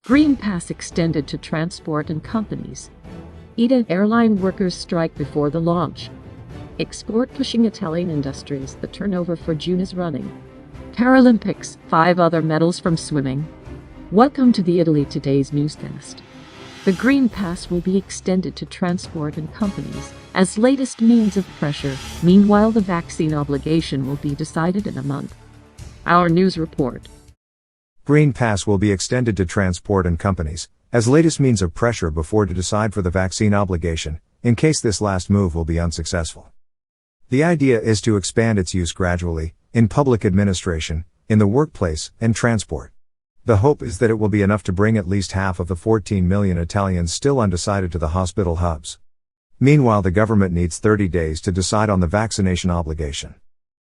Green Pass extended to transport and companies. ITA airline workers strike before the launch. Export pushing Italian industries. The turnover for June is running. Paralympics, 5 other medals from swimming. Welcome to the Italy Today's newscast. The Green Pass will be extended to transport and companies as latest means of pressure. Meanwhile, the vaccine obligation will be decided in a month. Our news report. Green Pass will be extended to transport and companies as latest means of pressure before to decide for the vaccine obligation, in case this last move will be unsuccessful. The idea is to expand its use gradually, in public administration, in the workplace, and transport. The hope is that it will be enough to bring at least half of the 14 million Italians still undecided to the hospital hubs. Meanwhile, the government needs 30 days to decide on the vaccination obligation.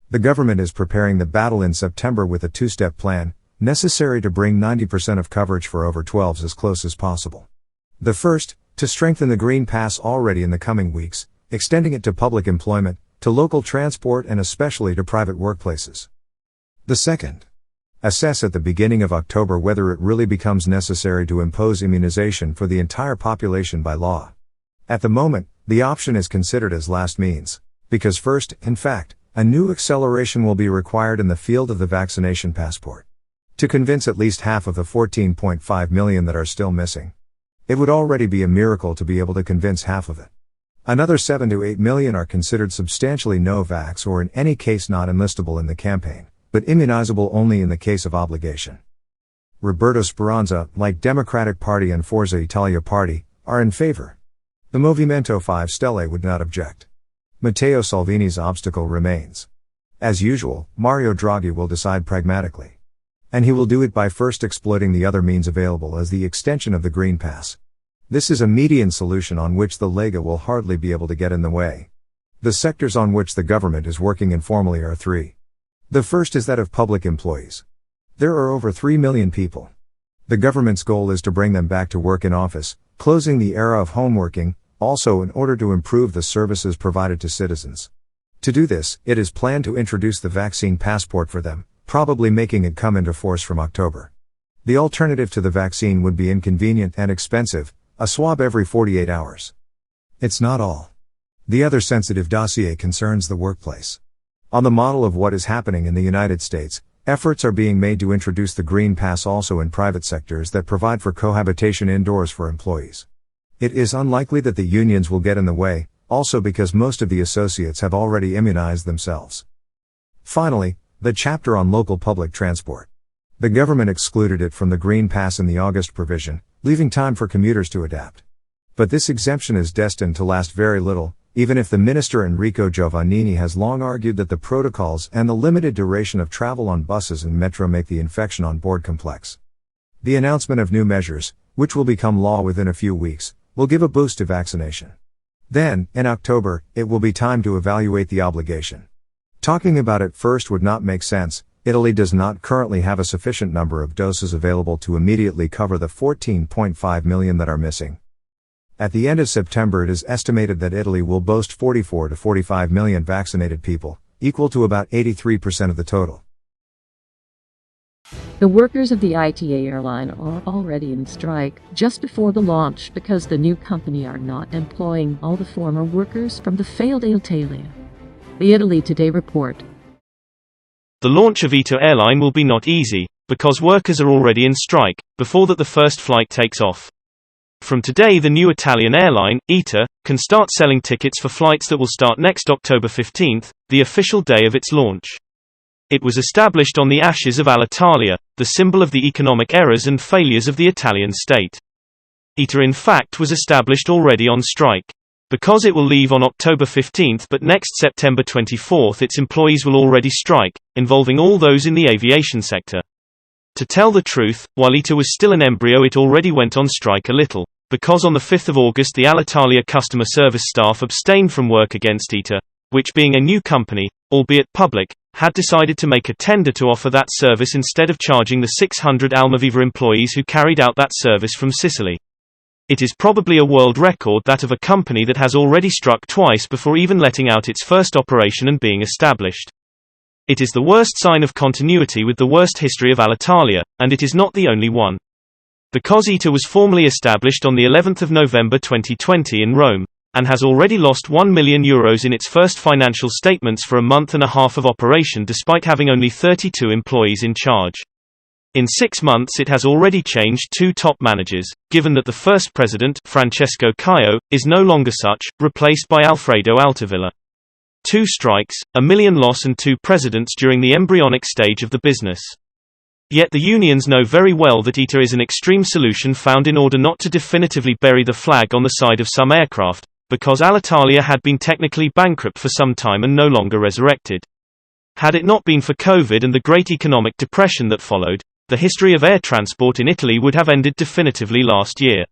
The government is preparing the battle in September with a 2-step plan, necessary to bring 90% of coverage for over 12s as close as possible. The first, to strengthen the Green Pass already in the coming weeks, extending it to public employment, to local transport and especially to private workplaces. The second, assess at the beginning of October whether it really becomes necessary to impose immunization for the entire population by law. At the moment, the option is considered as last means, because first, in fact, a new acceleration will be required in the field of the vaccination passport. To convince at least half of the 14.5 million that are still missing. It would already be a miracle to be able to convince half of it. Another 7 to 8 million are considered substantially no-vax or in any case not enlistable in the campaign, but immunizable only in the case of obligation. Roberto Speranza, like Democratic Party and Forza Italia Party, are in favor. The Movimento 5 Stelle would not object. Matteo Salvini's obstacle remains. As usual, Mario Draghi will decide pragmatically. And he will do it by first exploiting the other means available as the extension of the Green Pass. This is a median solution on which the Lega will hardly be able to get in the way. The sectors on which the government is working informally are 3. The first is that of public employees. There are over 3 million people. The government's goal is to bring them back to work in office, closing the era of home working, also in order to improve the services provided to citizens. To do this, it is planned to introduce the vaccine passport for them, probably making it come into force from October. The alternative to the vaccine would be inconvenient and expensive, a swab every 48 hours. It's not all. The other sensitive dossier concerns the workplace. On the model of what is happening in the United States, efforts are being made to introduce the Green Pass also in private sectors that provide for cohabitation indoors for employees. It is unlikely that the unions will get in the way, also because most of the associates have already immunized themselves. Finally, the chapter on local public transport. The government excluded it from the Green Pass in the August provision, leaving time for commuters to adapt. But this exemption is destined to last very little, even if the minister Enrico Giovannini has long argued that the protocols and the limited duration of travel on buses and metro make the infection on board complex. The announcement of new measures, which will become law within a few weeks, will give a boost to vaccination. Then, in October, it will be time to evaluate the obligation. Talking about it first would not make sense. Italy does not currently have a sufficient number of doses available to immediately cover the 14.5 million that are missing. At the end of September, it is estimated that Italy will boast 44 to 45 million vaccinated people, equal to about 83% of the total. The workers of the ITA airline are already in strike just before the launch because the new company are not employing all the former workers from the failed Alitalia. The Italy Today report. The launch of ITA airline will be not easy, because workers are already in strike, before that the first flight takes off. From today, the new Italian airline, ITA, can start selling tickets for flights that will start next October 15, the official day of its launch. It was established on the ashes of Alitalia, the symbol of the economic errors and failures of the Italian state. ITA in fact was established already on strike. Because it will leave on October 15 but next September 24 its employees will already strike, involving all those in the aviation sector. To tell the truth, while ITA was still an embryo it already went on strike a little, because on the 5th of August the Alitalia customer service staff abstained from work against ITA, which being a new company, albeit public, had decided to make a tender to offer that service instead of charging the 600 Almaviva employees who carried out that service from Sicily. It is probably a world record that of a company that has already struck twice before even letting out its first operation and being established. It is the worst sign of continuity with the worst history of Alitalia, and it is not the only one. Because ITA was formally established on the 11th of November 2020 in Rome, and has already lost €1 million in its first financial statements for a month and a half of operation despite having only 32 employees in charge. In 6 months it has already changed 2 top managers, given that the first president, Francesco Caio, is no longer such, replaced by Alfredo Altavilla. 2 strikes, $1 million loss and 2 presidents during the embryonic stage of the business. Yet the unions know very well that ITA is an extreme solution found in order not to definitively bury the flag on the side of some aircraft, because Alitalia had been technically bankrupt for some time and no longer resurrected. Had it not been for COVID and the great economic depression that followed, the history of air transport in Italy would have ended definitively last year.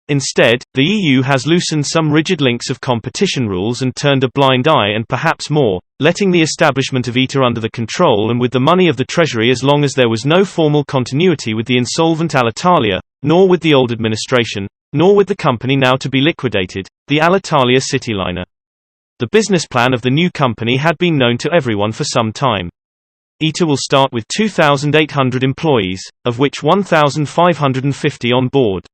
Instead, the EU has loosened some rigid links of competition rules and turned a blind eye and perhaps more, letting the establishment of ITA under the control and with the money of the Treasury as long as there was no formal continuity with the insolvent Alitalia, nor with the old administration, nor with the company now to be liquidated, the Alitalia Cityliner. The business plan of the new company had been known to everyone for some time. ITA will start with 2,800 employees, of which 1,550 on board.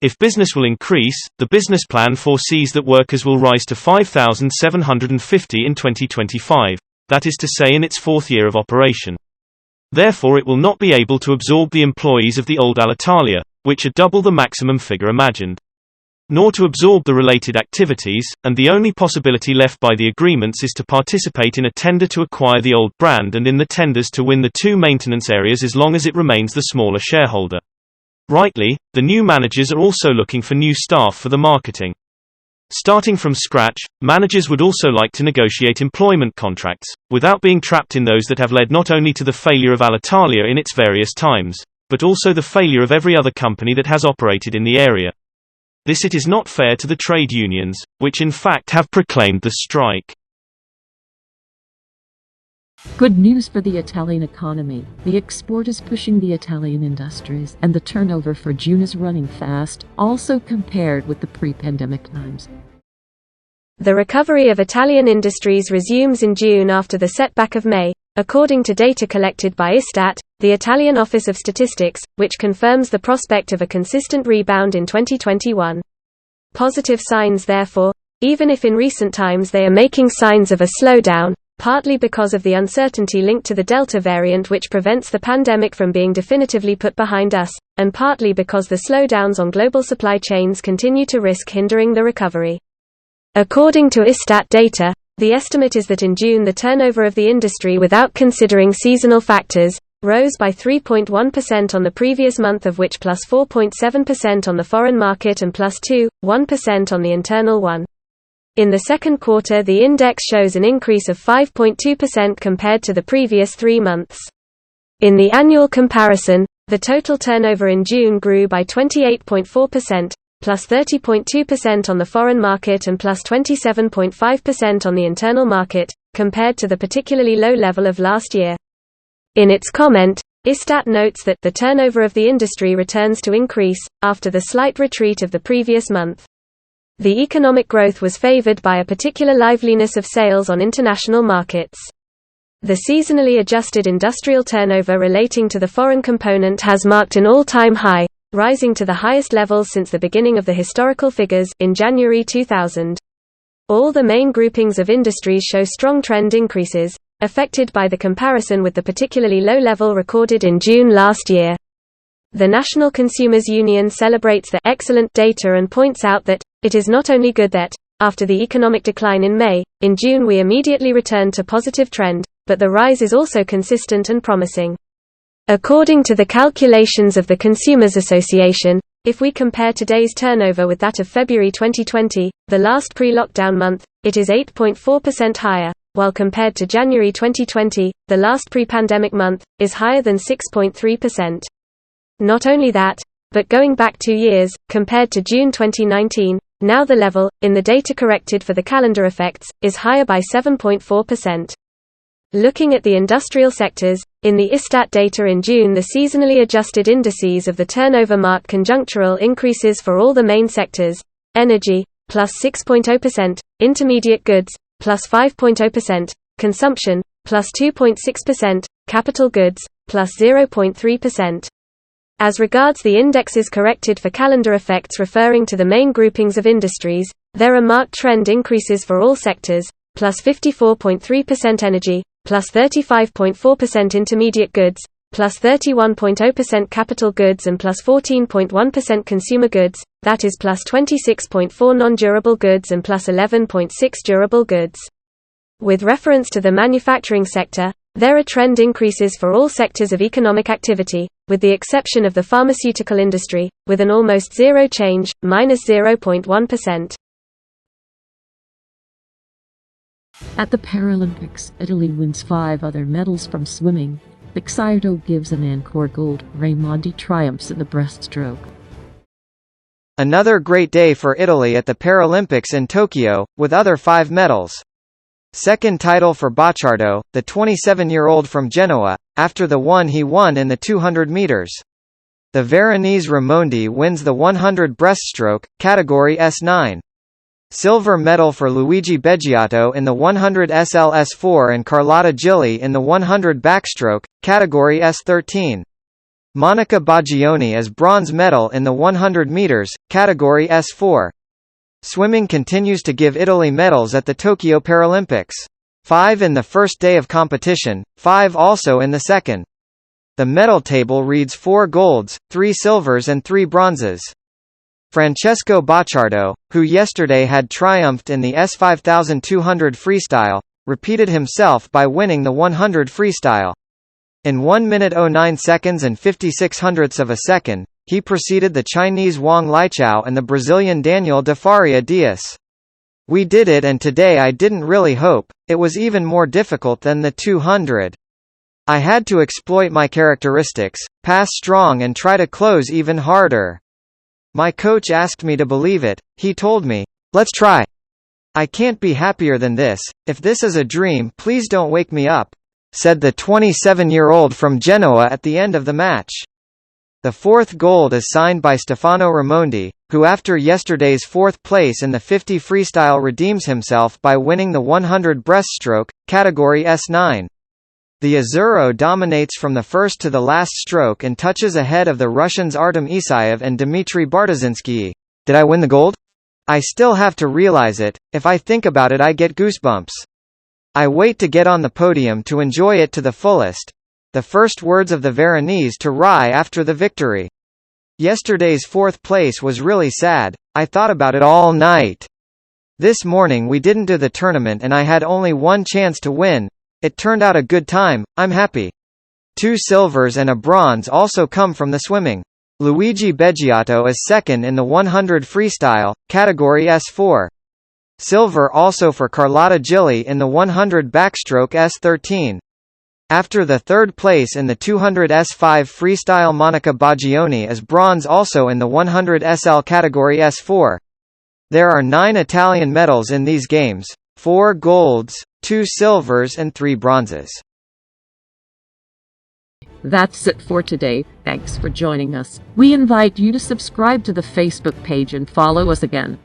If business will increase, the business plan foresees that workers will rise to 5,750 in 2025, that is to say in its 4th year of operation. Therefore it will not be able to absorb the employees of the old Alitalia, which are double the maximum figure imagined. Nor to absorb the related activities, and the only possibility left by the agreements is to participate in a tender to acquire the old brand and in the tenders to win the 2 maintenance areas as long as it remains the smaller shareholder. Rightly, the new managers are also looking for new staff for the marketing. Starting from scratch, managers would also like to negotiate employment contracts, without being trapped in those that have led not only to the failure of Alitalia in its various times, but also the failure of every other company that has operated in the area. This it is not fair to the trade unions, which in fact have proclaimed the strike. Good news for the Italian economy. The export is pushing the Italian industries, and the turnover for June is running fast, also compared with the pre-pandemic times. The recovery of Italian industries resumes in June after the setback of May, according to data collected by Istat, the Italian Office of Statistics, which confirms the prospect of a consistent rebound in 2021. Positive signs therefore, even if in recent times they are making signs of a slowdown, partly because of the uncertainty linked to the Delta variant which prevents the pandemic from being definitively put behind us, and partly because the slowdowns on global supply chains continue to risk hindering the recovery. According to Istat data, the estimate is that in June the turnover of the industry without considering seasonal factors, rose by 3.1% on the previous month, of which plus 4.7% on the foreign market and plus 2.1% on the internal one. In the second quarter the index shows an increase of 5.2% compared to the previous 3 months. In the annual comparison, the total turnover in June grew by 28.4%, plus 30.2% on the foreign market and plus 27.5% on the internal market, compared to the particularly low level of last year. In its comment, Istat notes that the turnover of the industry returns to increase, after the slight retreat of the previous month. The economic growth was favored by a particular liveliness of sales on international markets. The seasonally adjusted industrial turnover relating to the foreign component has marked an all-time high, rising to the highest levels since the beginning of the historical figures in January 2000. All the main groupings of industries show strong trend increases, affected by the comparison with the particularly low level recorded in June last year. The National Consumers Union celebrates the excellent data and points out that it is not only good that, after the economic decline in May, in June we immediately returned to positive trend, but the rise is also consistent and promising. According to the calculations of the Consumers Association, if we compare today's turnover with that of February 2020, the last pre-lockdown month, it is 8.4% higher, while compared to January 2020, the last pre-pandemic month, is higher than 6.3%. Not only that, but going back 2 years, compared to June 2019, now the level, in the data corrected for the calendar effects, is higher by 7.4%. Looking at the industrial sectors, in the Istat data in June the seasonally adjusted indices of the turnover mark conjunctural increases for all the main sectors: energy, plus 6.0%, intermediate goods, plus 5.0%, consumption, plus 2.6%, capital goods, plus 0.3%. As regards the indexes corrected for calendar effects referring to the main groupings of industries, there are marked trend increases for all sectors, plus 54.3% energy, plus 35.4% intermediate goods, plus 31.0% capital goods and plus 14.1% consumer goods, that is plus 26.4% non-durable goods and plus 11.6% durable goods. With reference to the manufacturing sector, there are trend increases for all sectors of economic activity, with the exception of the pharmaceutical industry, with an almost zero change, minus 0.1%. At the Paralympics, Italy wins 5 other medals from swimming. Pixardo gives an encore gold. Raimondi triumphs in the breaststroke. Another great day for Italy at the Paralympics in Tokyo, with other 5 medals. Second title for Bocciardo, the 27-year-old from Genoa, after the one he won in the 200 meters. The Veronese Raimondi wins the 100 breaststroke, category S9. Silver medal for Luigi Beggiato in the 100 SLS4 and Carlotta Gilli in the 100 backstroke, category S13. Monica Baggioni as bronze medal in the 100 meters, category S4. Swimming continues to give Italy medals at the Tokyo Paralympics. 5 in the first day of competition, 5 also in the second. The medal table reads 4 golds, 3 silvers and 3 bronzes. Francesco Bocciardo, who yesterday had triumphed in the S5200 freestyle, repeated himself by winning the 100 freestyle. In 1 minute 09 seconds and 56 hundredths of a second, he preceded the Chinese Wang Liqiao and the Brazilian Daniel de Faria Dias. We did it, and today I didn't really hope, it was even more difficult than the 200. I had to exploit my characteristics, pass strong and try to close even harder. My coach asked me to believe it. He told me, "Let's try." I can't be happier than this. If this is a dream, please don't wake me up, said the 27-year-old from Genoa at the end of the match. The 4th gold is signed by Stefano Raimondi, who after yesterday's 4th place in the 50 freestyle redeems himself by winning the 100 breaststroke, category S9. The Azzurro dominates from the first to the last stroke and touches ahead of the Russians Artem Isayev and Dmitry Bartosinsky. Did I win the gold? I still have to realize it. If I think about it, I get goosebumps. I wait to get on the podium to enjoy it to the fullest. The first words of the Veronese to Rai after the victory. Yesterday's 4th place was really sad. I thought about it all night. This morning we didn't do the tournament and I had only one chance to win. It turned out a good time, I'm happy. 2 silvers and a bronze also come from the swimming. Luigi Beggiato is second in the 100 freestyle, category S4. Silver also for Carlotta Gilli in the 100 backstroke S13. After the 3rd place in the 200 S5 freestyle, Monica Baggioni is bronze also in the 100 SL category S4. There are 9 Italian medals in these games, 4 golds, 2 silvers and 3 bronzes. That's it for today. Thanks for joining us. We invite you to subscribe to the Facebook page and follow us again.